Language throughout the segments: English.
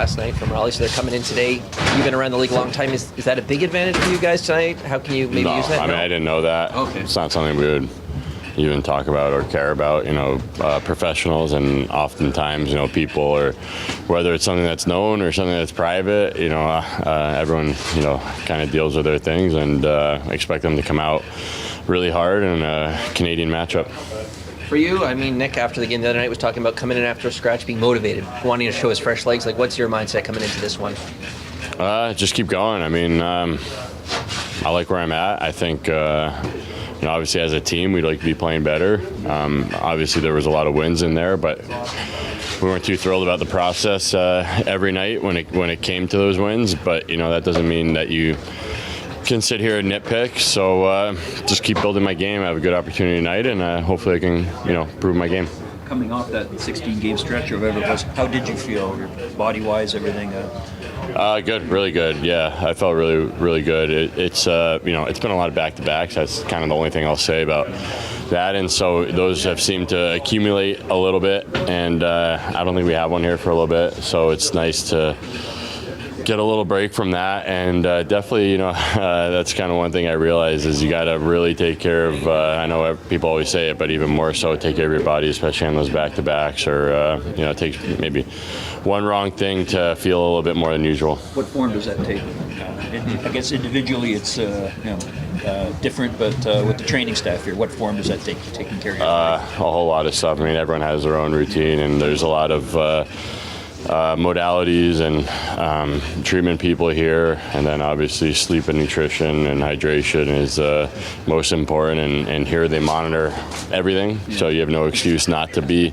last night from Raleigh, so they're coming in today. You've been around the league a long time. Is that a big advantage for you guys tonight? How can you maybe use that? I mean, I didn't know that. Okay. It's not something we would even talk about or care about, professionals, and oftentimes, people, or whether it's something that's known or something that's private, everyone, kind of deals with their things, and expect them to come out really hard in a Canadian matchup. For you, I mean, Nick, after the game the other night, was talking about coming in after a scratch, being motivated, wanting to show his fresh legs. Like, what's your mindset coming into this one? Just keep going. I mean, I like where I'm at. I think, obviously as a team, we'd like to be playing better. Obviously there was a lot of wins in there, but we weren't too thrilled about the process every night when it came to those wins. But, that doesn't mean that you can sit here and nitpick. So just keep building my game. I have a good opportunity tonight, and hopefully I can, prove my game. Coming off that 16-game stretch or whatever it was, how did you feel, body-wise, everything? Good, really good. Yeah, I felt really, really good. It's it's been a lot of back-to-backs. That's kind of the only thing I'll say about that. And so those have seemed to accumulate a little bit, and I don't think we have one here for a little bit. So it's nice to get a little break from that, and definitely, that's kind of one thing I realize is you got to really take care of. I know people always say it, but even more so, take care of your body, especially on those back-to-backs, or it takes maybe one wrong thing to feel a little bit more than usual. What form does that take? I guess individually it's different, but with the training staff here, what form does that take? Taking care of your body? A whole lot of stuff. I mean, everyone has their own routine, and there's a lot of modalities and treatment people here, and then obviously sleep and nutrition and hydration is most important, and here they monitor everything, so you have no excuse not to be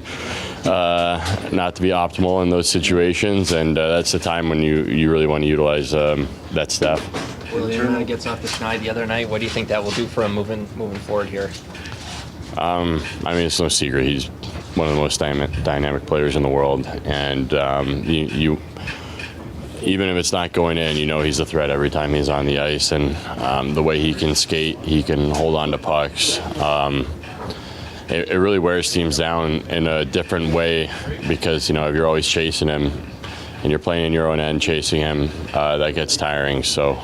optimal in those situations, and that's the time when you really want to utilize that staff. William gets off the schneid the other night. What do you think that will do for him moving forward here? I mean, it's no secret he's one of the most dynamic players in the world, and you even if it's not going in, he's a threat every time he's on the ice, and the way he can skate, he can hold on to pucks. It really wears teams down in a different way, because if you're always chasing him and you're playing in your own end chasing him, that gets tiring. So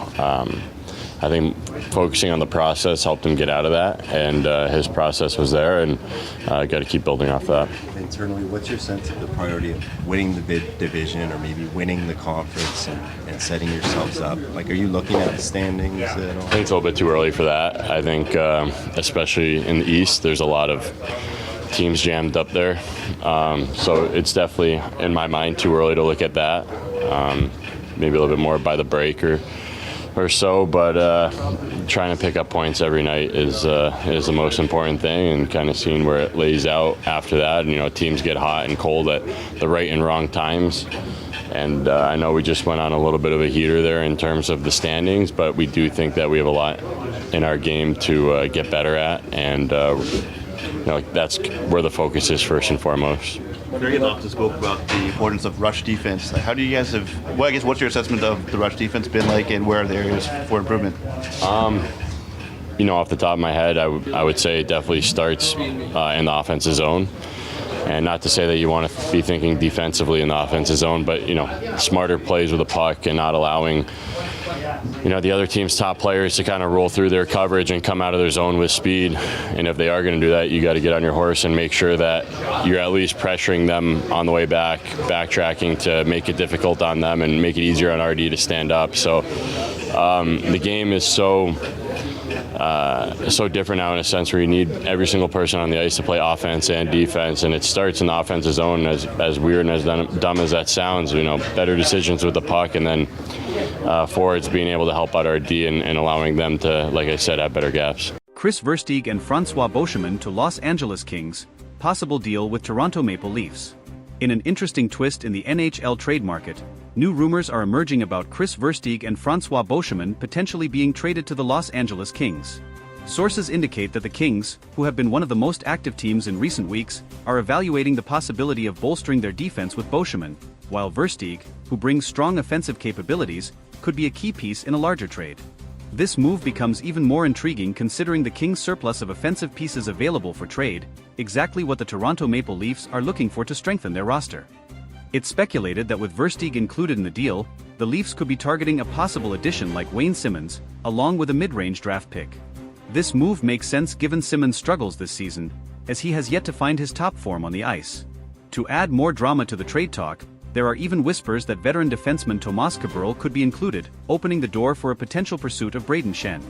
I think focusing on the process helped him get out of that, and his process was there, and got to keep building off that. Internally, what's your sense of the priority of winning the division, or maybe winning the conference and setting yourselves up? Like, are you looking at the standings at all? I think it's a little bit too early for that. I think, especially in the East, there's a lot of teams jammed up there. So it's definitely, in my mind, too early to look at that. Maybe a little bit more by the break or so, but trying to pick up points every night is the most important thing, and kind of seeing where it lays out after that. And, teams get hot and cold at the right and wrong times, and I know we just went on a little bit of a heater there in terms of the standings, but we do think that we have a lot in our game to get better at, and that's where the focus is first and foremost. Greg Loftus spoke about the importance of rush defense. How do you guys what's your assessment of the rush defense been like, and where are the areas for improvement? Off the top of my head, I would say it definitely starts in the offensive zone. And not to say that you want to be thinking defensively in the offensive zone, but, smarter plays with the puck and not allowing, the other team's top players to kind of roll through their coverage and come out of their zone with speed. And if they are going to do that, you got to get on your horse and make sure that you're at least pressuring them on the way back, backtracking to make it difficult on them and make it easier on RD to stand up. So the game is so different now, in a sense where you need every single person on the ice to play offense and defense, and it starts in the offensive zone, as weird and as dumb as that sounds. Better decisions with the puck, and then forwards being able to help out our D and allowing them to, like I said, have better gaps. Kris Versteeg and Francois Beauchemin to Los Angeles Kings, possible deal with Toronto Maple Leafs. In an interesting twist in the NHL trade market, new rumors are emerging about Kris Versteeg and Francois Beauchemin potentially being traded to the Los Angeles Kings. Sources indicate that the Kings, who have been one of the most active teams in recent weeks, are evaluating the possibility of bolstering their defense with Beauchemin, while Versteeg, who brings strong offensive capabilities, could be a key piece in a larger trade. This move becomes even more intriguing considering the Kings' surplus of offensive pieces available for trade, exactly what the Toronto Maple Leafs are looking for to strengthen their roster. It's speculated that with Versteeg included in the deal, the Leafs could be targeting a possible addition like Wayne Simmonds, along with a mid-range draft pick. This move makes sense given Simmonds' struggles this season, as he has yet to find his top form on the ice. To add more drama to the trade talk, there are even whispers that veteran defenseman Tomas Kaberle could be included, opening the door for a potential pursuit of Brayden Schenn.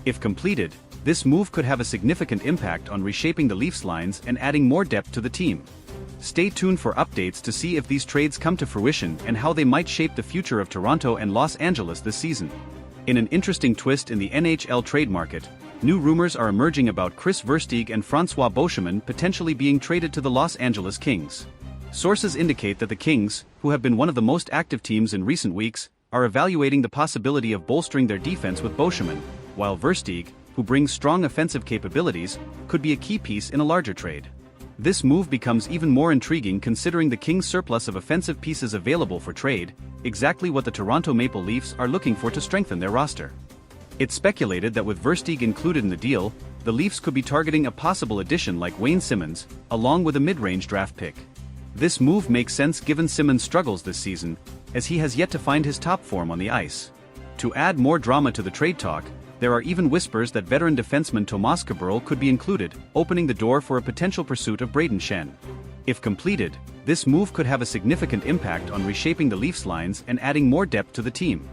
If completed, this move could have a significant impact on reshaping the Leafs lines and adding more depth to the team. Stay tuned for updates to see if these trades come to fruition and how they might shape the future of Toronto and Los Angeles this season. In an interesting twist in the NHL trade market, new rumors are emerging about Kris Versteeg and Francois Beauchemin potentially being traded to the Los Angeles Kings. Sources indicate that the Kings, who have been one of the most active teams in recent weeks, are evaluating the possibility of bolstering their defense with Beauchemin, while Versteeg, who brings strong offensive capabilities, could be a key piece in a larger trade. This move becomes even more intriguing considering the Kings' surplus of offensive pieces available for trade, exactly what the Toronto Maple Leafs are looking for to strengthen their roster. It's speculated that with Versteeg included in the deal, the Leafs could be targeting a possible addition like Wayne Simmonds, along with a mid-range draft pick. This move makes sense given Simmonds' struggles this season, as he has yet to find his top form on the ice. To add more drama to the trade talk, there are even whispers that veteran defenseman Tomas Kaberle could be included, opening the door for a potential pursuit of Brayden Schenn. If completed, this move could have a significant impact on reshaping the Leafs lines and adding more depth to the team.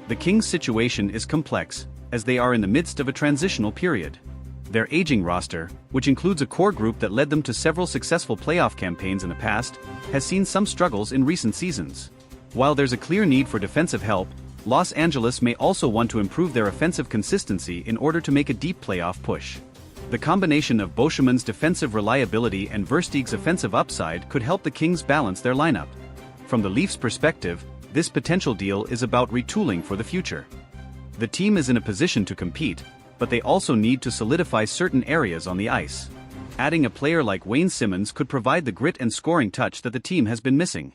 The Kings' situation is complex, as they are in the midst of a transitional period. Their aging roster, which includes a core group that led them to several successful playoff campaigns in the past, has seen some struggles in recent seasons. While there's a clear need for defensive help, Los Angeles may also want to improve their offensive consistency in order to make a deep playoff push. The combination of Beauchemin's defensive reliability and Versteeg's offensive upside could help the Kings balance their lineup. From the Leafs' perspective, this potential deal is about retooling for the future. The team is in a position to compete, but they also need to solidify certain areas on the ice. Adding a player like Wayne Simmonds could provide the grit and scoring touch that the team has been missing.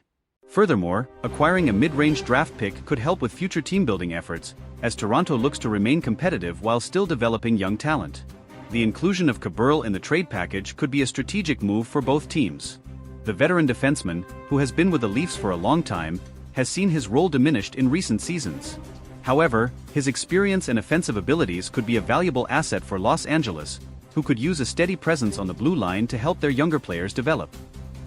Furthermore, acquiring a mid-range draft pick could help with future team-building efforts, as Toronto looks to remain competitive while still developing young talent. The inclusion of Kaberle in the trade package could be a strategic move for both teams. The veteran defenseman, who has been with the Leafs for a long time, has seen his role diminished in recent seasons. However, his experience and offensive abilities could be a valuable asset for Los Angeles, who could use a steady presence on the blue line to help their younger players develop.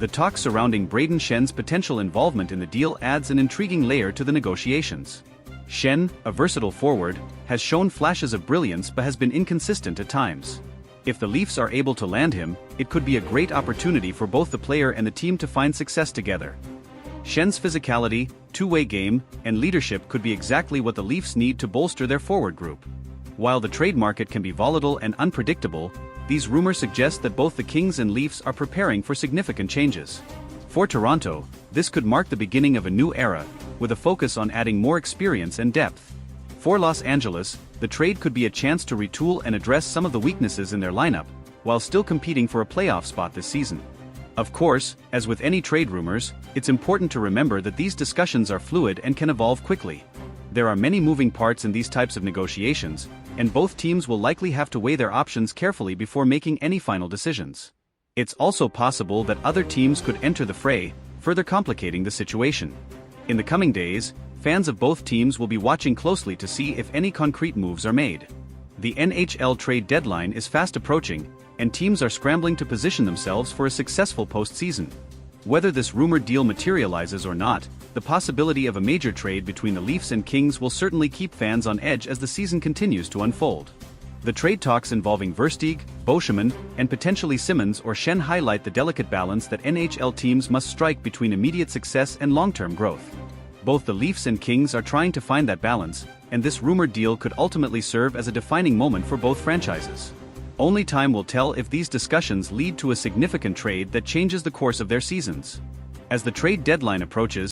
The talk surrounding Brayden Schenn's potential involvement in the deal adds an intriguing layer to the negotiations. Schenn, a versatile forward, has shown flashes of brilliance but has been inconsistent at times. If the Leafs are able to land him, it could be a great opportunity for both the player and the team to find success together. Schenn's physicality, two-way game, and leadership could be exactly what the Leafs need to bolster their forward group. While the trade market can be volatile and unpredictable, these rumors suggest that both the Kings and Leafs are preparing for significant changes. For Toronto, this could mark the beginning of a new era, with a focus on adding more experience and depth. For Los Angeles, the trade could be a chance to retool and address some of the weaknesses in their lineup, while still competing for a playoff spot this season. Of course, as with any trade rumors, it's important to remember that these discussions are fluid and can evolve quickly. There are many moving parts in these types of negotiations, and both teams will likely have to weigh their options carefully before making any final decisions. It's also possible that other teams could enter the fray, further complicating the situation. In the coming days, fans of both teams will be watching closely to see if any concrete moves are made. The NHL trade deadline is fast approaching, and teams are scrambling to position themselves for a successful postseason. Whether this rumored deal materializes or not, the possibility of a major trade between the Leafs and Kings will certainly keep fans on edge as the season continues to unfold. The trade talks involving Versteeg, Beauchemin, and potentially Simmonds or Schenn highlight the delicate balance that NHL teams must strike between immediate success and long-term growth. Both the Leafs and Kings are trying to find that balance, and this rumored deal could ultimately serve as a defining moment for both franchises. Only time will tell if these discussions lead to a significant trade that changes the course of their seasons. As the trade deadline approaches,